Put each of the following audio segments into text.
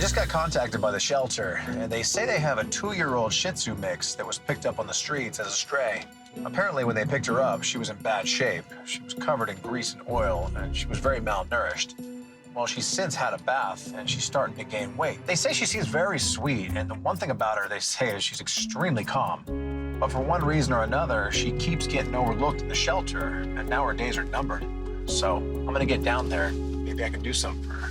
just got contacted by the shelter, and they say they have a 2-year-old Shih Tzu mix that was picked up on the streets as a stray. Apparently, when they picked her up, she was in bad shape. She was covered in grease and oil, and she was very malnourished. Well, she's since had a bath, and she's starting to gain weight. They say she seems very sweet, and the one thing about her, they say, is she's extremely calm. But for one reason or another, she keeps getting overlooked in the shelter, and now her days are numbered. So I'm gonna get down there. Maybe I can do something for her.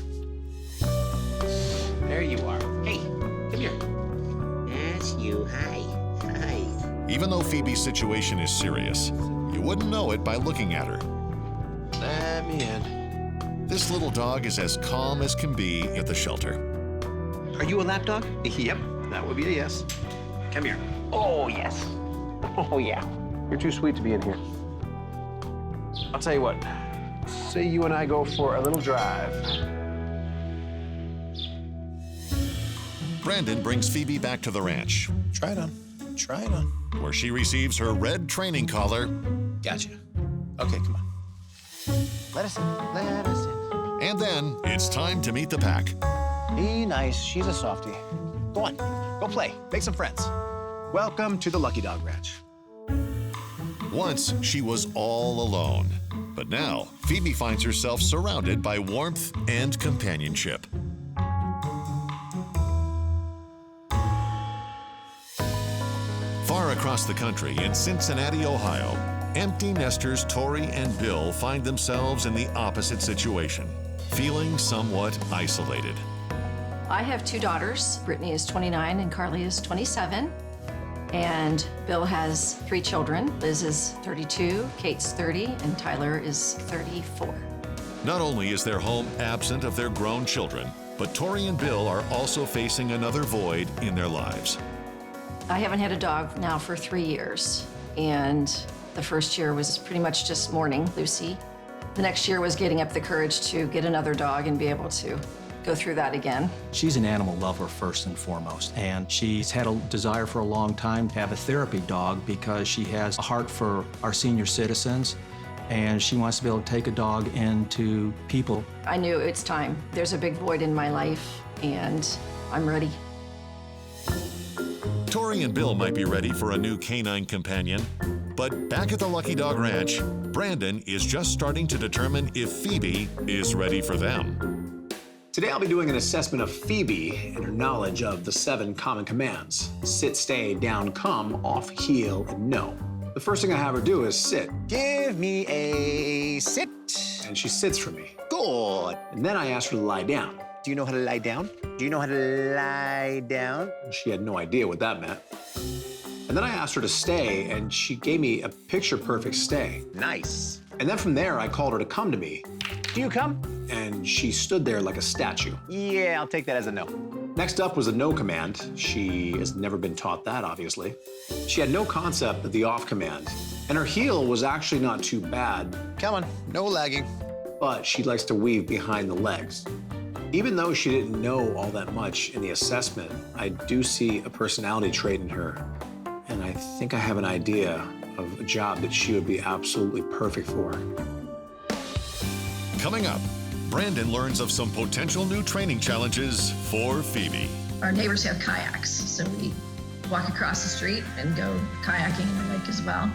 There you are. Hey, come here. That's you. Hi. Hi. Even though Phoebe's situation is serious, you wouldn't know it by looking at her. Let me in. This little dog is as calm as can be at the shelter. Are you a lap dog? Yep, that would be a yes. Come here. Oh, yes. Oh, yeah. You're too sweet to be in here. I'll tell you what. Say you and I go for a little drive. Brandon brings Phoebe back to the ranch, Try it on. Try it on. where she receives her red training collar Gotcha. Okay, come on. Let us in. Let us in. and then it's time to meet the pack. Be nice. She's a softie. Go on. Go play. Make some friends. Welcome to the Lucky Dog Ranch. Once she was all alone, but now Phoebe finds herself surrounded by warmth and companionship. Far across the country in Cincinnati, Ohio, empty nesters Tori and Bill find themselves in the opposite situation, feeling somewhat isolated. I have 2 daughters. Brittany is 29 and Carly is 27. And Bill has 3 children. Liz is 32, Kate's 30, and Tyler is 34. Not only is their home absent of their grown children, but Tori and Bill are also facing another void in their lives. I haven't had a dog now for 3 years. And the first year was pretty much just mourning Lucy. The next year was getting up the courage to get another dog and be able to go through that again. She's an animal lover first and foremost, and she's had a desire for a long time to have a therapy dog because she has a heart for our senior citizens, and she wants to be able to take a dog into people. I knew it's time. There's a big void in my life, and I'm ready. Tori and Bill might be ready for a new canine companion, but back at the Lucky Dog Ranch, Brandon is just starting to determine if Phoebe is ready for them. Today I'll be doing an assessment of Phoebe and her knowledge of the 7 common commands. Sit, stay, down, come, off, heel, and no. The first thing I have her do is sit. Give me a sit. And she sits for me. Good. And then I ask her to lie down. Do you know how to lie down? Do you know how to lie down? She had no idea what that meant. And then I asked her to stay, and she gave me a picture-perfect stay. Nice. And then from there, I called her to come to me, Do you come? and she stood there like a statue. Yeah, I'll take that as a no. Next up was a no command. She has never been taught that, obviously. She had no concept of the off command, and her heel was actually not too bad, Come on, no lagging. but she likes to weave behind the legs. Even though she didn't know all that much in the assessment, I do see a personality trait in her, and I think I have an idea of a job that she would be absolutely perfect for. Coming up, Brandon learns of some potential new training challenges for Phoebe. Our neighbors have kayaks, so we walk across the street and go kayaking in the lake as well.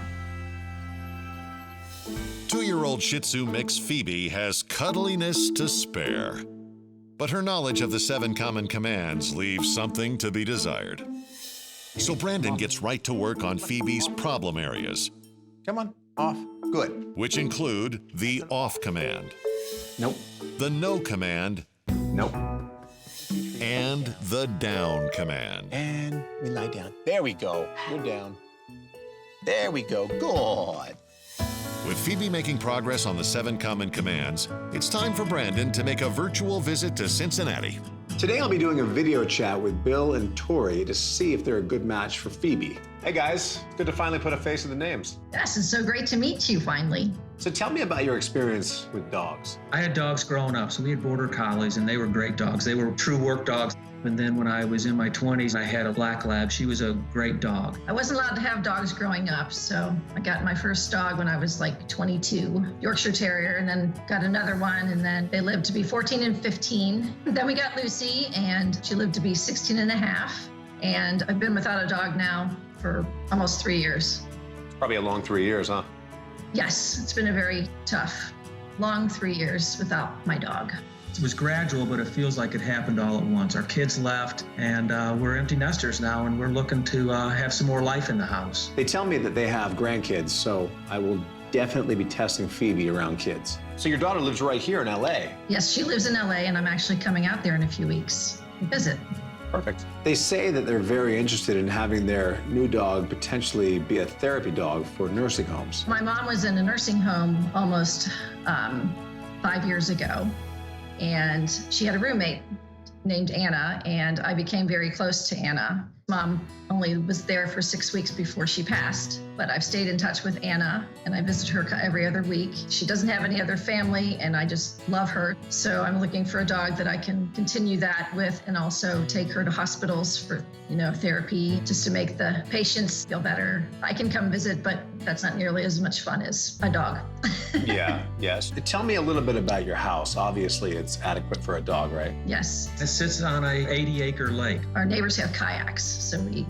2-year-old Shih Tzu mix Phoebe has cuddliness to spare. But her knowledge of the 7 common commands leaves something to be desired. So Brandon gets right to work on Phoebe's problem areas, Come on, off. Good. which include the off command, Nope. the no command, Nope. and the down command. And we lie down. There we go. You're down. There we go. Good. With Phoebe making progress on the 7 common commands, it's time for Brandon to make a virtual visit to Cincinnati. Today I'll be doing a video chat with Bill and Tori to see if they're a good match for Phoebe. Hey guys, good to finally put a face to the names. Yes, it's so great to meet you finally. So tell me about your experience with dogs. I had dogs growing up, so we had border collies, and they were great dogs. They were true work dogs. And then when I was in my 20s, I had a black lab. She was a great dog. I wasn't allowed to have dogs growing up, so I got my first dog when I was like 22, Yorkshire Terrier, and then got another one, and then they lived to be 14 and 15. Then we got Lucy, and she lived to be 16 and a half. And I've been without a dog now for almost 3 years. It's probably a long 3 years, huh? Yes, it's been a very tough, long 3 years without my dog. It was gradual, but it feels like it happened all at once. Our kids left, and we're empty nesters now, and we're looking to have some more life in the house. They tell me that they have grandkids, so I will definitely be testing Phoebe around kids. So your daughter lives right here in LA. Yes, she lives in LA, and I'm actually coming out there in a few weeks to visit. Perfect. They say that they're very interested in having their new dog potentially be a therapy dog for nursing homes. My mom was in a nursing home almost 5 years ago, and she had a roommate named Anna, and I became very close to Anna. Mom only was there for 6 weeks before she passed, but I've stayed in touch with Anna, and I visit her every other week. She doesn't have any other family, and I just love her. So I'm looking for a dog that I can continue that with, and also take her to hospitals for, therapy, just to make the patients feel better. I can come visit, but that's not nearly as much fun as a dog. Yeah, yes. Tell me a little bit about your house. Obviously, it's adequate for a dog, right? Yes. It sits on a 80-acre lake. Our neighbors have kayaks, so we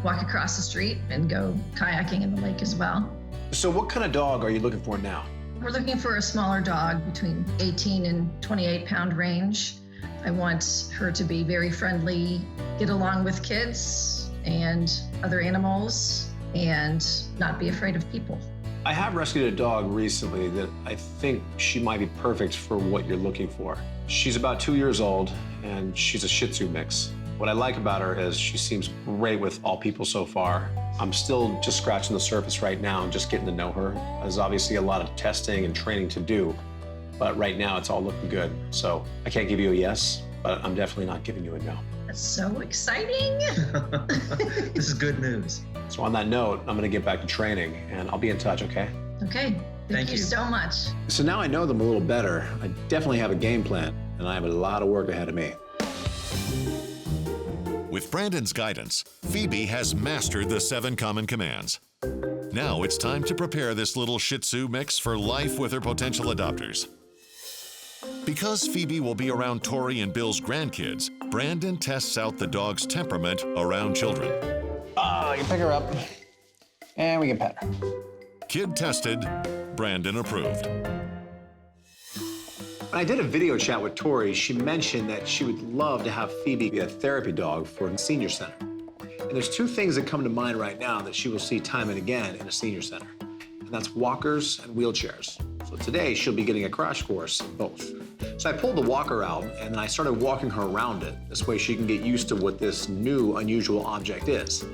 walk across the street and go kayaking in the lake as well. So what kind of dog are you looking for now? We're looking for a smaller dog between 18 and 28 pound range. I want her to be very friendly, get along with kids and other animals, and not be afraid of people. I have rescued a dog recently that I think she might be perfect for what you're looking for. She's about 2 years old, and she's a Shih Tzu mix. What I like about her is she seems great with all people so far. I'm still just scratching the surface right now and just getting to know her. There's obviously a lot of testing and training to do, but right now it's all looking good. So I can't give you a yes, but I'm definitely not giving you a no. That's so exciting. This is good news. So on that note, I'm gonna get back to training, and I'll be in touch, okay? Okay, thank you so much. So now I know them a little better. I definitely have a game plan, and I have a lot of work ahead of me. With Brandon's guidance, Phoebe has mastered the 7 common commands. Now it's time to prepare this little Shih Tzu mix for life with her potential adopters. Because Phoebe will be around Tori and Bill's grandkids, Brandon tests out the dog's temperament around children. You can pick her up, and we can pet her. Kid tested, Brandon approved. When I did a video chat with Tori, she mentioned that she would love to have Phoebe be a therapy dog for a senior center. And there's 2 things that come to mind right now that she will see time and again in a senior center. And that's walkers and wheelchairs. So today she'll be getting a crash course in both. So I pulled the walker out and I started walking her around it. This way she can get used to what this new unusual object is.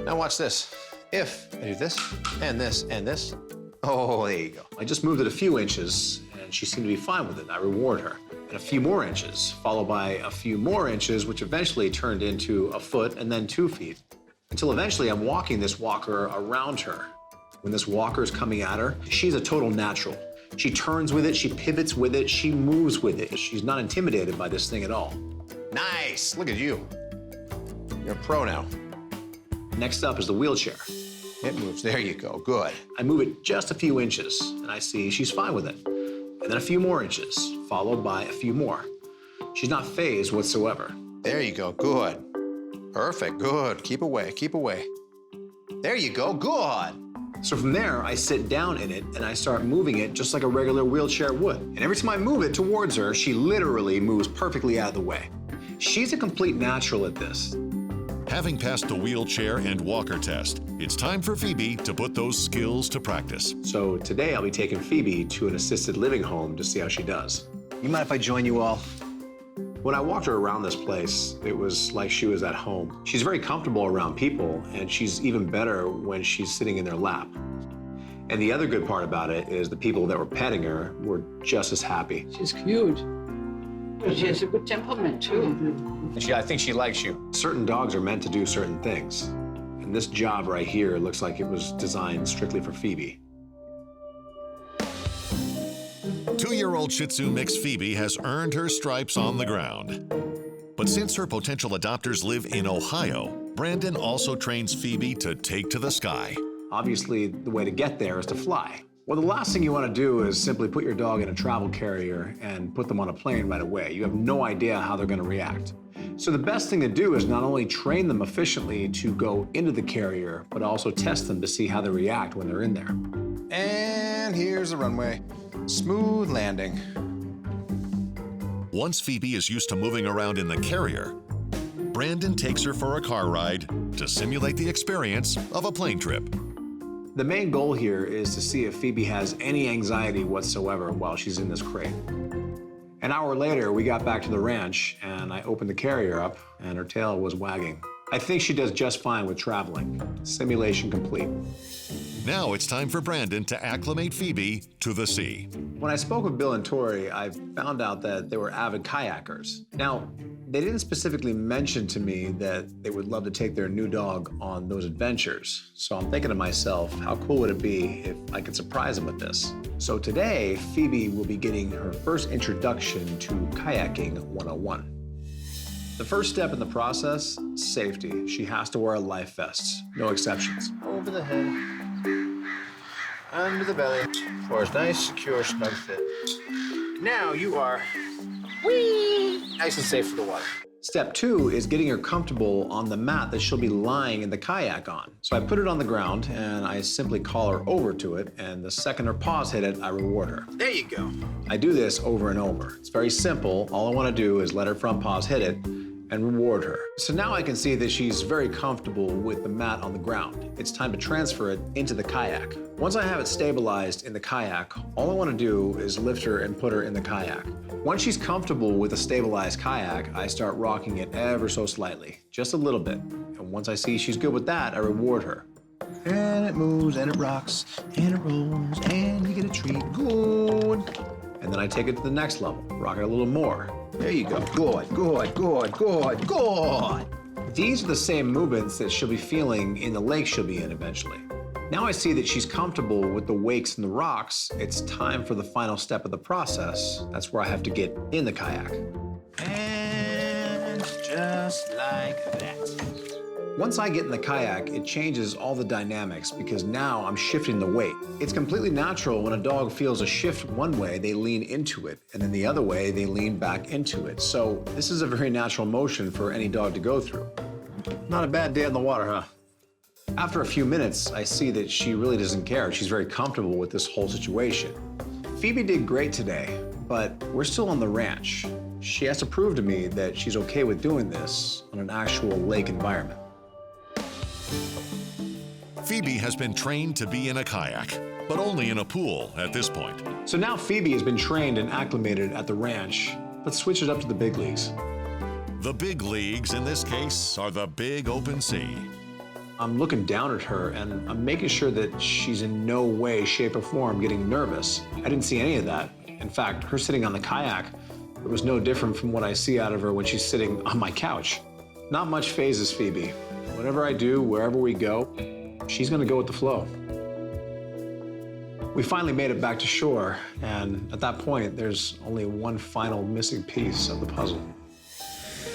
Now watch this. If I do this, and this, and this, oh, there you go. I just moved it a few inches, and she seemed to be fine with it. I reward her. And a few more inches, followed by a few more inches, which eventually turned into a foot and then 2 feet. Until eventually I'm walking this walker around her. When this walker is coming at her, she's a total natural. She turns with it, she pivots with it, she moves with it. She's not intimidated by this thing at all. Nice, look at you. You're a pro now. Next up is the wheelchair. It moves, there you go, good. I move it just a few inches, and I see she's fine with it. And then a few more inches, followed by a few more. She's not fazed whatsoever. There you go, good. Perfect, good, keep away, keep away. There you go, good. So from there, I sit down in it and I start moving it just like a regular wheelchair would. And every time I move it towards her, she literally moves perfectly out of the way. She's a complete natural at this. Having passed the wheelchair and walker test, it's time for Phoebe to put those skills to practice. So today I'll be taking Phoebe to an assisted living home to see how she does. You mind if I join you all? When I walked her around this place, it was like she was at home. She's very comfortable around people, and she's even better when she's sitting in their lap. And the other good part about it is the people that were petting her were just as happy. She's cute. She has a good temperament, too. I think she likes you. Certain dogs are meant to do certain things. And And this job right here looks like it was designed strictly for Phoebe. 2-year-old Shih Tzu mix Phoebe has earned her stripes on the ground. But since her potential adopters live in Ohio, Brandon also trains Phoebe to take to the sky. Obviously, the way to get there is to fly. Well, the last thing you want to do is simply put your dog in a travel carrier and put them on a plane right away. You have no idea how they're going to react. So the best thing to do is not only train them efficiently to go into the carrier, but also test them to see how they react when they're in there. And here's the runway. Smooth landing. Once Phoebe is used to moving around in the carrier, Brandon takes her for a car ride to simulate the experience of a plane trip. The main goal here is to see if Phoebe has any anxiety whatsoever while she's in this crate. An hour later, we got back to the ranch, and I opened the carrier up, and her tail was wagging. I think she does just fine with traveling. Simulation complete. Now it's time for Brandon to acclimate Phoebe to the sea. When I spoke with Bill and Tori, I found out that they were avid kayakers. Now, they didn't specifically mention to me that they would love to take their new dog on those adventures. So I'm thinking to myself, how cool would it be if I could surprise them with this? So today, Phoebe will be getting her first introduction to kayaking 101. The first step in the process, safety. She has to wear a life vest, no exceptions. Over the head, under the belly, for a nice, secure, snug fit. Now you are nice and safe for the water. Step 2 is getting her comfortable on the mat that she'll be lying in the kayak on. So I put it on the ground and I simply call her over to it, and the second her paws hit it, I reward her. There you go. I do this over and over. It's very simple. All I want to do is let her front paws hit it and reward her. So now I can see that she's very comfortable with the mat on the ground. It's time to transfer it into the kayak. Once I have it stabilized in the kayak, all I want to do is lift her and put her in the kayak. Once she's comfortable with a stabilized kayak, I start rocking it ever so slightly, just a little bit. And once I see she's good with that, I reward her. And it moves, and it rocks, and it rolls, and you get a treat. Good. And then I take it to the next level, rock it a little more. There you go. Good, good, good, good, good. These are the same movements that she'll be feeling in the lake she'll be in eventually. Now I see that she's comfortable with the wakes and the rocks. It's time for the final step of the process. That's where I have to get in the kayak. And just like that. Once I get in the kayak, it changes all the dynamics because now I'm shifting the weight. It's completely natural when a dog feels a shift one way, they lean into it, and then the other way, they lean back into it. So this is a very natural motion for any dog to go through. Not a bad day in the water, huh? After a few minutes, I see that she really doesn't care. She's very comfortable with this whole situation. Phoebe did great today, but we're still on the ranch. She has to prove to me that she's okay with doing this on an actual lake environment. Phoebe has been trained to be in a kayak, but only in a pool at this point. So now Phoebe has been trained and acclimated at the ranch. Let's switch it up to the big leagues. The big leagues in this case are the big open sea. I'm looking down at her and I'm making sure that she's in no way, shape, or form getting nervous. I didn't see any of that. In fact, her sitting on the kayak, it was no different from what I see out of her when she's sitting on my couch. Not much phases Phoebe. Whatever I do, wherever we go, she's gonna go with the flow. We finally made it back to shore, and at that point, there's only one final missing piece of the puzzle.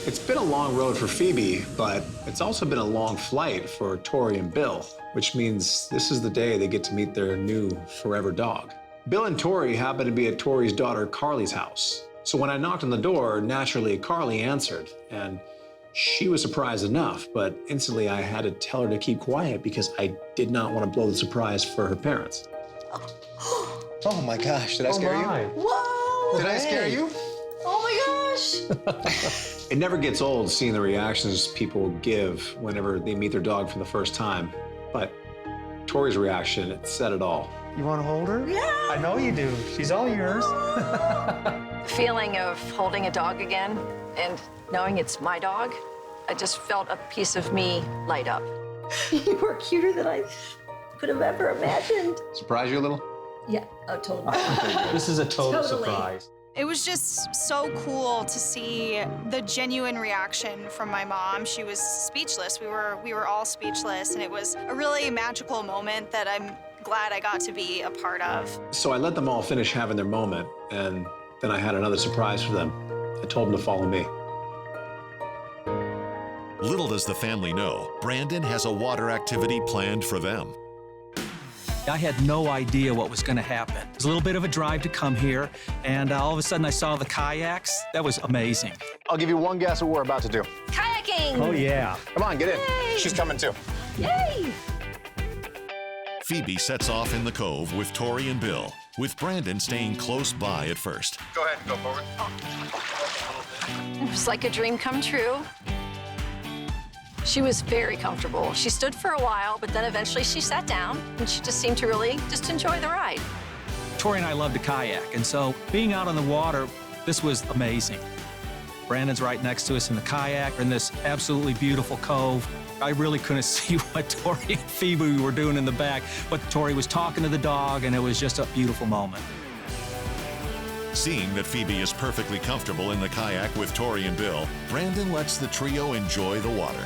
It's been a long road for Phoebe, but it's also been a long flight for Tori and Bill, which means this is the day they get to meet their new forever dog. Bill and Tori happen to be at Tori's daughter Carly's house. So when I knocked on the door, naturally Carly answered, and she was surprised enough, but instantly I had to tell her to keep quiet because I did not want to blow the surprise for her parents. Oh my gosh, did I scare you? Whoa! Did I scare you? Oh my gosh! It never gets old seeing the reactions people give whenever they meet their dog for the first time, but Tori's reaction, it said it all. You want to hold her? Yeah! I know you do. She's all yours. The feeling of holding a dog again and knowing it's my dog, I just felt a piece of me light up. You were cuter than I could have ever imagined. Surprise you a little? Yeah, oh, totally. This is a total Totally. surprise. It was just so cool to see the genuine reaction from my mom. She was speechless. We were all speechless, and it was a really magical moment that I'm glad I got to be a part of. So I let them all finish having their moment, and then I had another surprise for them. I told them to follow me. Little does the family know, Brandon has a water activity planned for them. I had no idea what was going to happen. It was a little bit of a drive to come here, and all of a sudden I saw the kayaks. That was amazing. I'll give you one guess what we're about to do. Kayaking! Oh, yeah. Come on, get in. Yay! She's coming too. Yay! Phoebe sets off in the cove with Tori and Bill, with Brandon staying close by at first. Go ahead, go forward. It was like a dream come true. She was very comfortable. She stood for a while, but then eventually she sat down, and she just seemed to really just enjoy the ride. Tori and I love to kayak, and so being out on the water, this was amazing. Brandon's right next to us in the kayak in this absolutely beautiful cove. I really couldn't see what Tori and Phoebe were doing in the back, but Tori was talking to the dog, and it was just a beautiful moment. Seeing that Phoebe is perfectly comfortable in the kayak with Tori and Bill, Brandon lets the trio enjoy the water.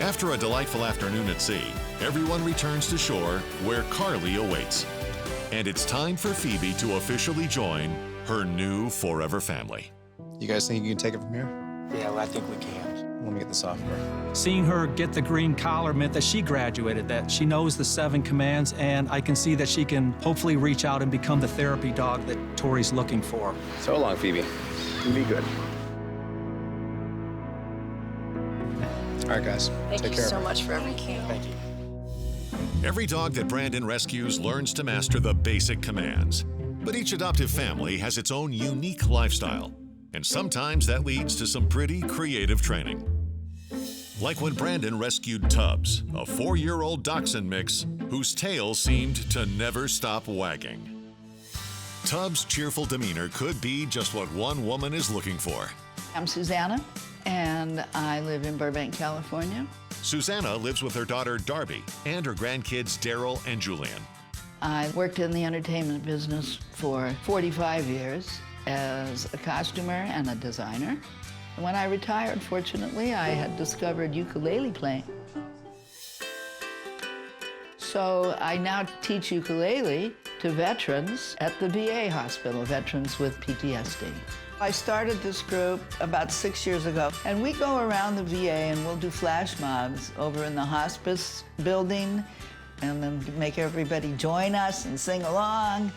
After a delightful afternoon at sea, everyone returns to shore where Carly awaits. And it's time for Phoebe to officially join her new forever family. You guys think you can take it from here? Yeah, well, I think we can. Let me get the software. Seeing her get the green collar meant that she graduated, that she knows the 7 commands, and I can see that she can hopefully reach out and become the therapy dog that Tori's looking for. So long, Phoebe. You be good. All right, guys. Thank Take you care. so much for everything. Thank you. Every dog that Brandon rescues learns to master the basic commands. But each adoptive family has its own unique lifestyle, and sometimes that leads to some pretty creative training. Like when Brandon rescued Tubbs, a 4-year-old dachshund mix whose tail seemed to never stop wagging. Tubbs' cheerful demeanor could be just what one woman is looking for. I'm Susanna, and I live in Burbank, California. Susanna lives with her daughter Darby and her grandkids Daryl and Julian. I worked in the entertainment business for 45 years as a costumer and a designer. When I retired, fortunately, I had discovered ukulele playing. So I now teach ukulele to veterans at the VA hospital, veterans with PTSD. I started this group about 6 years ago, and we go around the VA and we'll do flash mobs over in the hospice building, and then make everybody join us and sing along,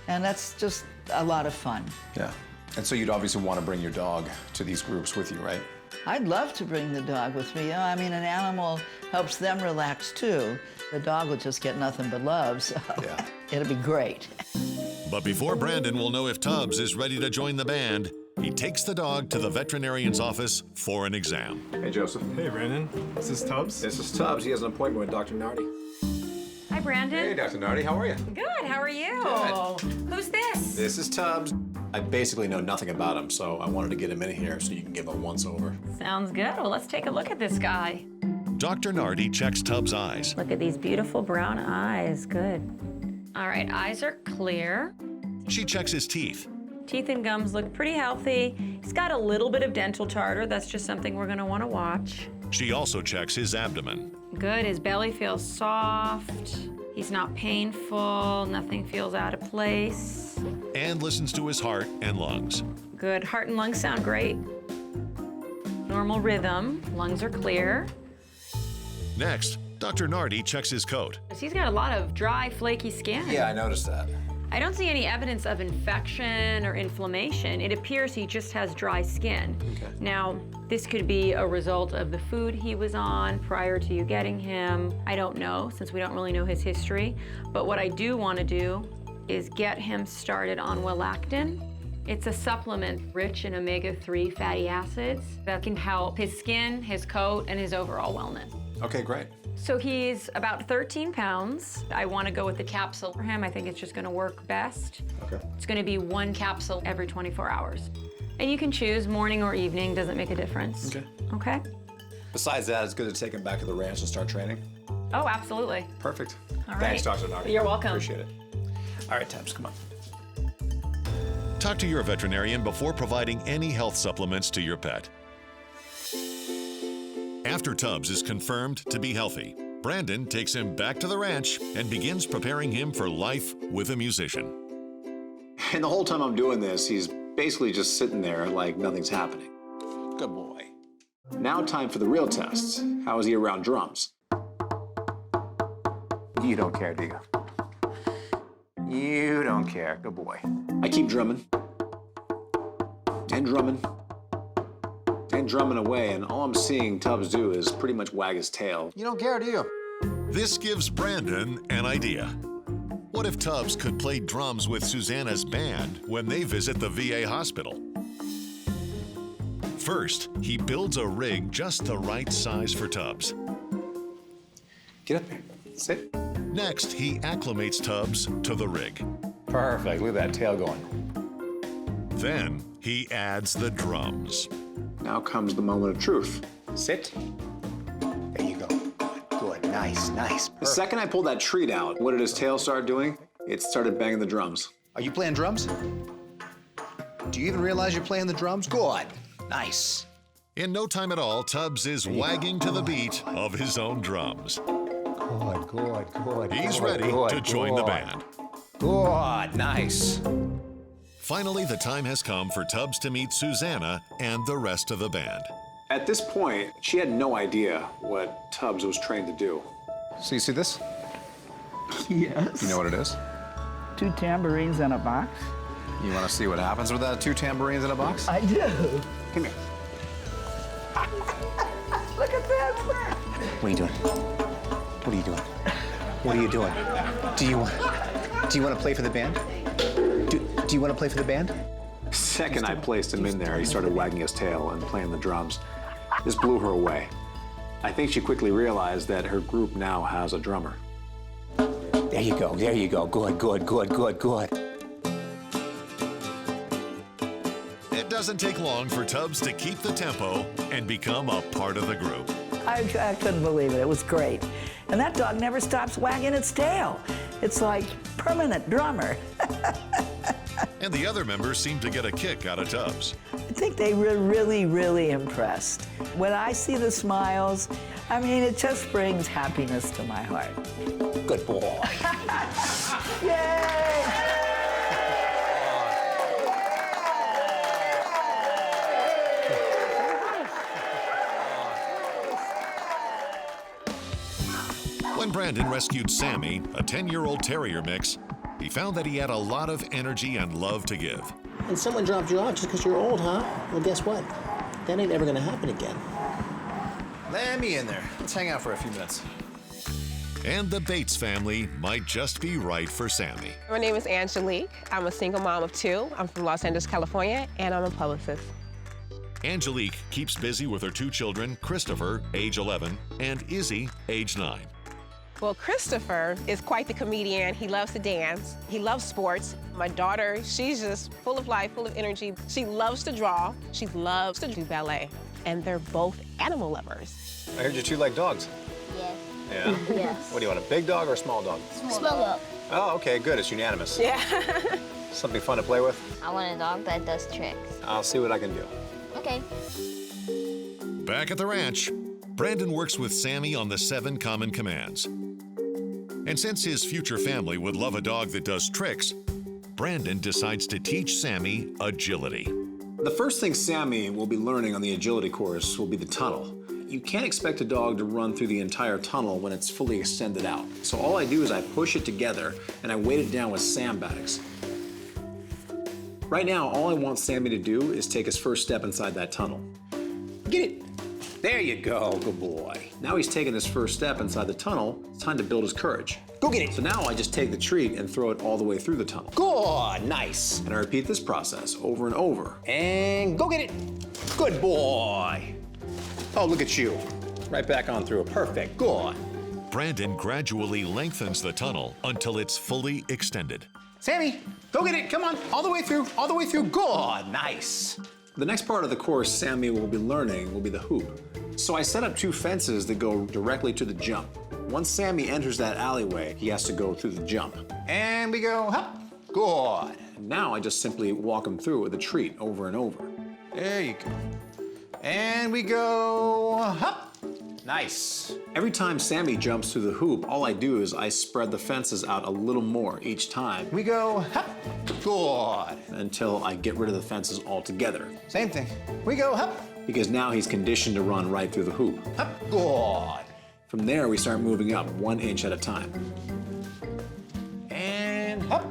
and that's just a lot of fun. Yeah. And so you'd obviously want to bring your dog to these groups with you, right? I'd love to bring the dog with me. I mean, an animal helps them relax too. The dog will just get nothing but love, so Yeah. it'll be great. But before Brandon will know if Tubbs is ready to join the band, he takes the dog to the veterinarian's office for an exam. Hey, Joseph. Hey, Brandon. This is Tubbs. This is Tubbs. He has an appointment with Dr. Nardi. Hi, Brandon. Hey, Dr. Nardi. How are you? Good. How are you? Good. Who's this? This is Tubbs. I basically know nothing about him, so I wanted to get him in here so you can give him a once-over. Sounds good. Well, let's take a look at this guy. Dr. Nardi checks Tubbs' eyes. Look at these beautiful brown eyes. Good. All right, eyes are clear. She checks his teeth. Teeth and gums look pretty healthy. He's got a little bit of dental tartar. That's just something we're gonna wanna watch. She also checks his abdomen. Good, his belly feels soft. He's not painful, nothing feels out of place. And listens to his heart and lungs. Good, heart and lungs sound great. Normal rhythm, lungs are clear. Next, Dr. Nardi checks his coat. He's got a lot of dry, flaky skin. Yeah, I noticed that. I don't see any evidence of infection or inflammation. It appears he just has dry skin. Okay. Now, this could be a result of the food he was on prior to you getting him. I don't know, since we don't really know his history. But what I do want to do is get him started on Wilactin. It's a supplement rich in omega-3 fatty acids that can help his skin, his coat, and his overall wellness. Okay, great. So he's about 13 pounds. I want to go with the capsule for him. I think it's just going to work best. Okay. It's going to be 1 capsule every 24 hours. And you can choose morning or evening, doesn't make a difference. Okay. Okay? Besides that, it's good to take him back to the ranch and start training. Oh, absolutely. Perfect. All right. Thanks, Dr. Nardi. You're welcome. Appreciate it. All right, Tubbs, come on. Talk to your veterinarian before providing any health supplements to your pet. After Tubbs is confirmed to be healthy, Brandon takes him back to the ranch and begins preparing him for life with a musician. And the whole time I'm doing this, he's basically just sitting there like nothing's happening. Good boy. Now time for the real test. How is he around drums? You don't care, do you? You don't care. Good boy. I keep drumming. And drumming. And drumming away, and all I'm seeing Tubbs do is pretty much wag his tail. You don't care, do you? This gives Brandon an idea. What if Tubbs could play drums with Susanna's band when they visit the VA hospital? First, he builds a rig just the right size for Tubbs. Get up there. Sit. Next, he acclimates Tubbs to the rig. Perfect. Look at that tail going. Then, he adds the drums. Now comes the moment of truth. Sit. There you go. Good. Nice. The second I pulled that treat out, what did his tail start doing? It started banging the drums. Are you playing drums? Do you even realize you're playing the drums? Good. Nice. In no time at all, Tubbs is wagging to the beat of his own drums. Good. He's ready to join the band. Good. Nice. Finally, the time has come for Tubbs to meet Susanna and the rest of the band. At this point, she had no idea what Tubbs was trained to do. So you see this? Yes. You know what it is? 2 tambourines in a box? You want to see what happens with that 2 tambourines in a box? I do. Come here. Look at this. What are you doing? What are you doing? What are you doing? Do you want to play for the band? Do you want to play for the band? Second I placed him in there, he started wagging his tail and playing the drums. This blew her away. I think she quickly realized that her group now has a drummer. There you go. Good. It doesn't take long for Tubbs to keep the tempo and become a part of the group. I couldn't believe it. It was great. And that dog never stops wagging its tail. It's like permanent drummer. And the other members seem to get a kick out of Tubbs. I think they were really, really impressed. When I see the smiles, I mean, it just brings happiness to my heart. Good boy. Yay! When Brandon rescued Sammy, a 10-year-old terrier mix, he found that he had a lot of energy and love to give. And someone dropped you off just because you're old, huh? Well, guess what? That ain't ever gonna happen again. Let me in there. Let's hang out for a few minutes. And the Bates family might just be right for Sammy. My name is Angelique. I'm a single mom of 2. I'm from Los Angeles, California, and I'm a publicist. Angelique keeps busy with her 2 children, Christopher, age 11, and Izzy, age 9. Well, Christopher is quite the comedian. He loves to dance. He loves sports. My daughter, she's just full of life, full of energy. She loves to draw. She loves to do ballet. And they're both animal lovers. I heard you 2 like dogs. Yes. Yeah? Yes. What do you want, a big dog or a small dog? Small dog. Oh, okay, good. It's unanimous. Yeah. Something fun to play with? I want a dog that does tricks. I'll see what I can do. Okay. Back at the ranch, Brandon works with Sammy on the 7 common commands. And since his future family would love a dog that does tricks, Brandon decides to teach Sammy agility. The first thing Sammy will be learning on the agility course will be the tunnel. You can't expect a dog to run through the entire tunnel when it's fully extended out. So all I do is I push it together and I weight it down with sandbags. Right now, all I want Sammy to do is take his first step inside that tunnel. Get it! There you go, good boy. Now he's taken his first step inside the tunnel. It's time to build his courage. Go get it! So now I just take the treat and throw it all the way through the tunnel. Good, nice. And I repeat this process over and over. And go get it. Good boy. Oh, look at you. Right back on through it. Perfect, good. Brandon gradually lengthens the tunnel until it's fully extended. Sammy, go get it. Come on, all the way through, Good, nice. The next part of the course Sammy will be learning will be the hoop. So I set up 2 fences that go directly to the jump. Once Sammy enters that alleyway, he has to go through the jump. And we go, hop. Good. Now I just simply walk him through with a treat over and over. There you go. And we go, hop. Nice. Every time Sammy jumps through the hoop, all I do is I spread the fences out a little more each time. We go, hop. Good. Until I get rid of the fences altogether. Same thing. We go, hop. Because now he's conditioned to run right through the hoop. Hop. Good. From there, we start moving up 1 inch at a time. And hop.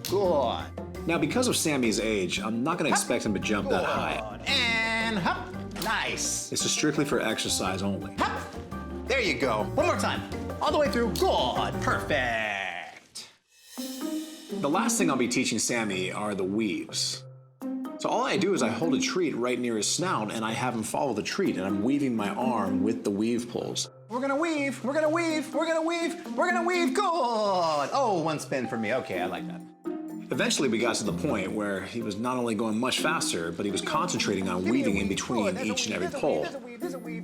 Good. Now, because of Sammy's age, I'm not gonna expect him to jump that high. And hop. Nice. This is strictly for exercise only. Hop. There you go. One more time. All the way through. Good. Perfect. The last thing I'll be teaching Sammy are the weaves. So all I do is I hold a treat right near his snout and I have him follow the treat, and I'm weaving my arm with the weave pulls. We're gonna weave, we're gonna weave, we're gonna weave, we're gonna weave. Good. Oh, one spin for me. Okay, I like that. Eventually, we got to the point where he was not only going much faster, but he was concentrating on weaving in between each and every pole.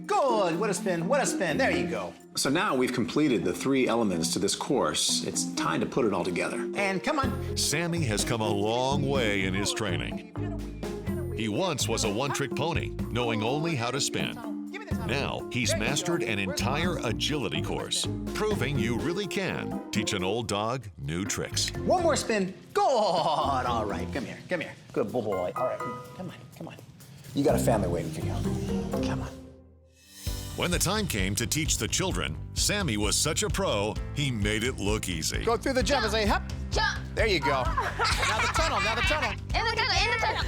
Good. What a spin. What a spin. There you go. So now we've completed the 3 elements to this course. It's time to put it all together. And come on. Sammy has come a long way in his training. He once was a one-trick pony, knowing only how to spin. Now, he's mastered an entire agility course, proving you really can teach an old dog new tricks. One more spin. Good. All right, come here, come here. Good boy. All right, come on, come on. You got a family waiting for you. Come on. When the time came to teach the children, Sammy was such a pro, he made it look easy. Go through the jump and say, hop. Jump. There you go. Now the tunnel, now the tunnel. In the tunnel, in the tunnel.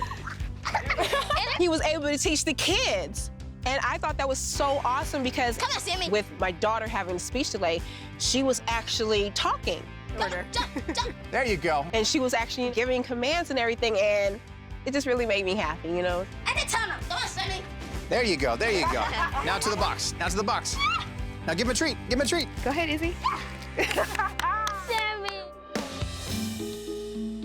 He was able to teach the kids. And I thought that was so awesome because Come on, Sammy. with my daughter having speech delay, she was actually talking. Jump. There you go. And she was actually giving commands and everything, and it just really made me happy, you know? In the tunnel. Come on, Sammy. There you go, there you go. Now to the box, now to the box. Now give him a treat, give him a treat. Go ahead, Izzy. Sammy.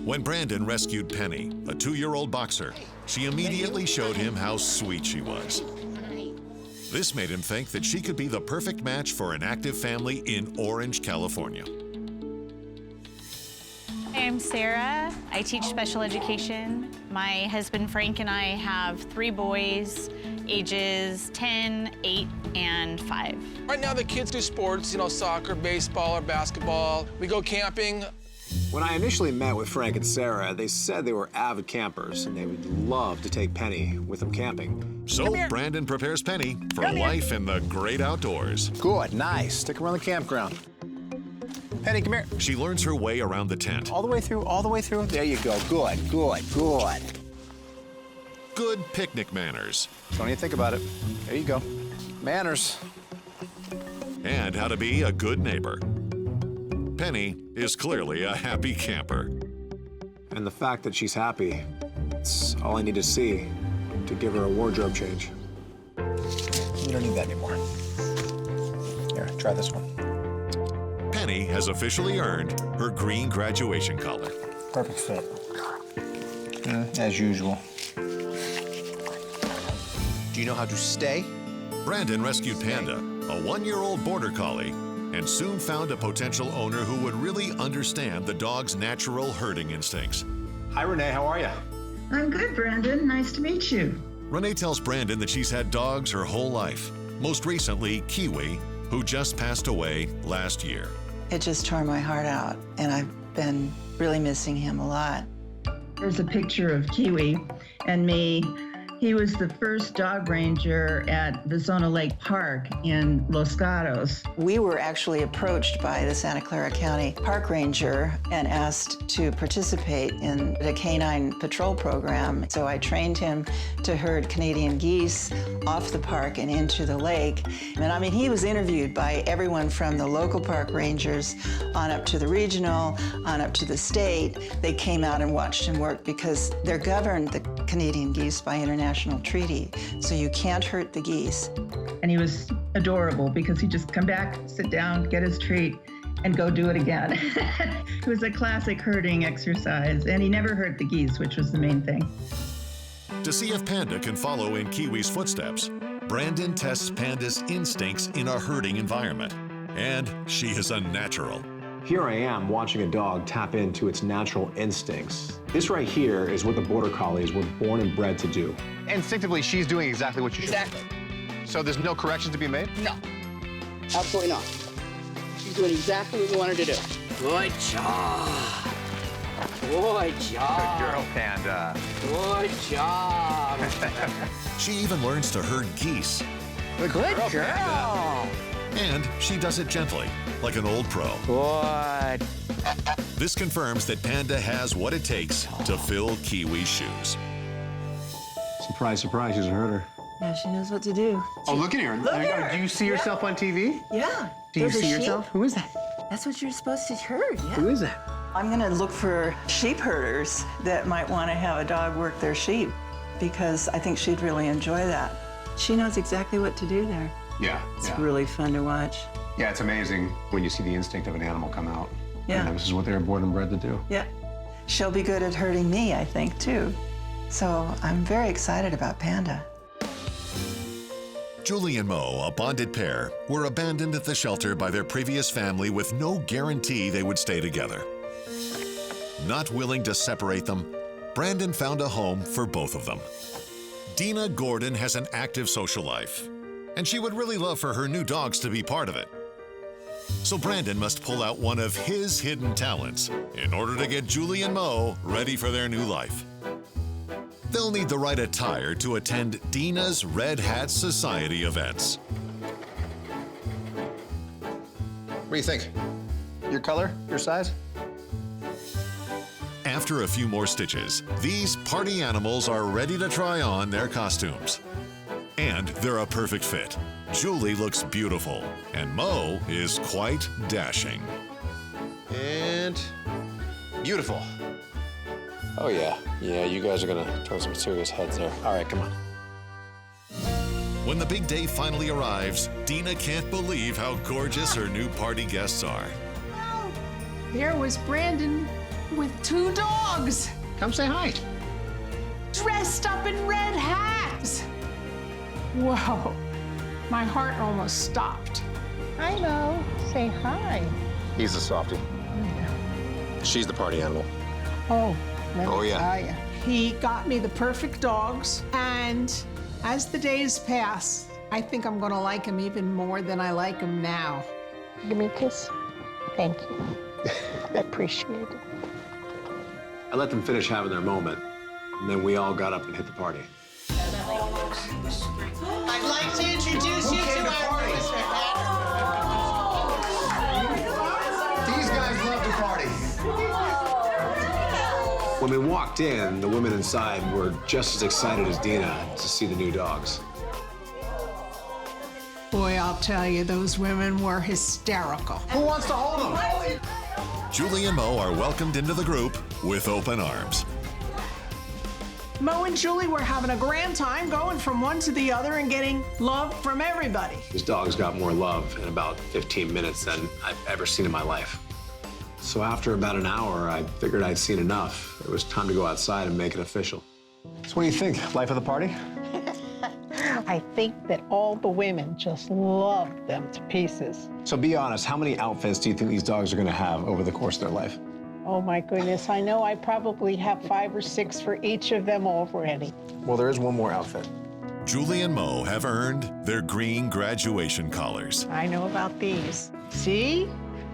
When Brandon rescued Penny, a 2-year-old boxer, she immediately showed him how sweet she was. This made him think that she could be the perfect match for an active family in Orange, California. I'm Sarah. I teach special education. My husband Frank and I have 3 boys, ages 10, 8, and 5. Right now the kids do sports, you know, soccer, baseball, or basketball. We go camping. When I initially met with Frank and Sarah, they said they were avid campers and they would love to take Penny with them camping. So Brandon prepares Penny for life in the great outdoors. Good, nice. Stick around the campground. Penny, come here. She learns her way around the tent. All the way through, all the way through. There you go. Good, good, good. Good picnic manners. Don't even think about it. There you go. Manners. And how to be a good neighbor. Penny is clearly a happy camper. And the fact that she's happy, it's all I need to see to give her a wardrobe change. You don't need that anymore. Here, try this one. Penny has officially earned her green graduation collar. Perfect fit. As usual. Do you know how to stay? Brandon rescued Panda, a 1-year-old border collie, and soon found a potential owner who would really understand the dog's natural herding instincts. Hi, Renee. How are you? I'm good, Brandon. Nice to meet you. Renee tells Brandon that she's had dogs her whole life, most recently Kiwi, who just passed away last year. It just tore my heart out, and I've been really missing him a lot. There's a picture of Kiwi and me. He was the first dog ranger at the Zona Lake Park in Los Gatos. We were actually approached by the Santa Clara County Park Ranger and asked to participate in the canine patrol program. So I trained him to herd Canadian geese off the park and into the lake. And I mean, he was interviewed by everyone from the local park rangers on up to the regional, on up to the state. They came out and watched him work because they're governed, the Canadian geese, by international treaty, so you can't hurt the geese. And he was adorable because he'd just come back, sit down, get his treat, and go do it again. It was a classic herding exercise, and he never hurt the geese, which was the main thing. To see if Panda can follow in Kiwi's footsteps, Brandon tests Panda's instincts in a herding environment. And she is a natural. Here I am watching a dog tap into its natural instincts. This right here is what the Border Collies were born and bred to do. Instinctively, she's doing exactly what you should. Exactly. So there's no corrections to be made? No. Absolutely not. She's doing exactly what we want her to do. Good job. Good job. Good girl, Panda. Good job. She even learns to herd geese. Good girl. Panda. And she does it gently, like an old pro. Good. This confirms that Panda has what it takes to fill Kiwi's shoes. Surprise, surprise, she's a herder. Yeah, she knows what to do. Oh, look at her. Look at her. Do you see yourself on TV? Yeah. Do you Those are see sheep. yourself? Who is that? That's what you're supposed to herd, yeah. Who is that? I'm going to look for sheep herders that might want to have a dog work their sheep because I think she'd really enjoy that. She knows exactly what to do there. Yeah. It's really fun to watch. Yeah, it's amazing when you see the instinct of an animal come out. Yeah. And this is what they were born and bred to do. Yeah. She'll be good at herding me, I think, too. So I'm very excited about Panda. Julie and Mo, a bonded pair, were abandoned at the shelter by their previous family with no guarantee they would stay together. Not willing to separate them, Brandon found a home for both of them. Dina Gordon has an active social life, and she would really love for her new dogs to be part of it. So Brandon must pull out one of his hidden talents in order to get Julie and Mo ready for their new life. They'll need the right attire to attend Dina's Red Hat Society events. What do you think? Your color? Your size? After a few more stitches, these party animals are ready to try on their costumes. And they're a perfect fit. Julie looks beautiful, and Mo is quite dashing. And beautiful. Oh, yeah. Yeah, you guys are gonna turn some serious heads there. All right, come on. When the big day finally arrives, Dina can't believe how gorgeous her new party guests are. There was Brandon with 2 dogs. Come say hi. Dressed up in red hats. Whoa, my heart almost stopped. I know. Say hi. He's the softie. She's the party animal. Oh, let me Oh, yeah. tell ya. He got me the perfect dogs, and as the days pass, I think I'm gonna like him even more than I like him now. Give me a kiss. Thank you. I appreciate it. I let them finish having their moment, and then we all got up and hit the party. I'd like to introduce you to our Mr. These guys love to party. When we walked in, the women inside were just as excited as Dina to see the new dogs. Boy, I'll tell you, those women were hysterical. Who wants to hold them? Julie and Mo are welcomed into the group with open arms. Mo and Julie were having a grand time going from one to the other and getting love from everybody. These dogs got more love in about 15 minutes than I've ever seen in my life. So after about an hour, I figured I'd seen enough. It was time to go outside and make it official. So what do you think? Life of the party? I think that all the women just loved them to pieces. So be honest, how many outfits do you think these dogs are gonna have over the course of their life? Oh my goodness, I know I probably have 5 or 6 for each of them already. Well, there is one more outfit. Julie and Mo have earned their green graduation collars. I know about these. See?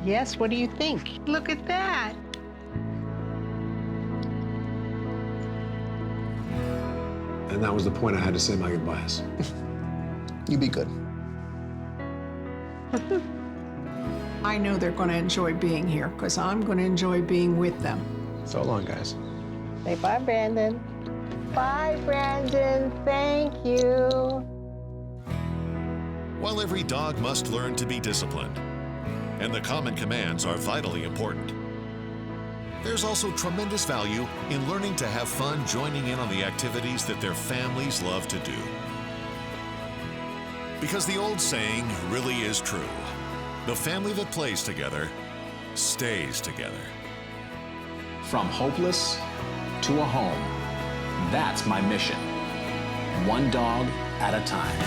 Yes, what do you think? Look at that. And that was the point I had to say my goodbyes. You be good. I know they're going to enjoy being here because I'm going to enjoy being with them. So long, guys. Say bye, Brandon. Bye, Brandon. Thank you. While every dog must learn to be disciplined, and the common commands are vitally important, there's also tremendous value in learning to have fun joining in on the activities that their families love to do. Because the old saying really is true. The family that plays together stays together. From hopeless to a home, that's my mission. One dog at a time.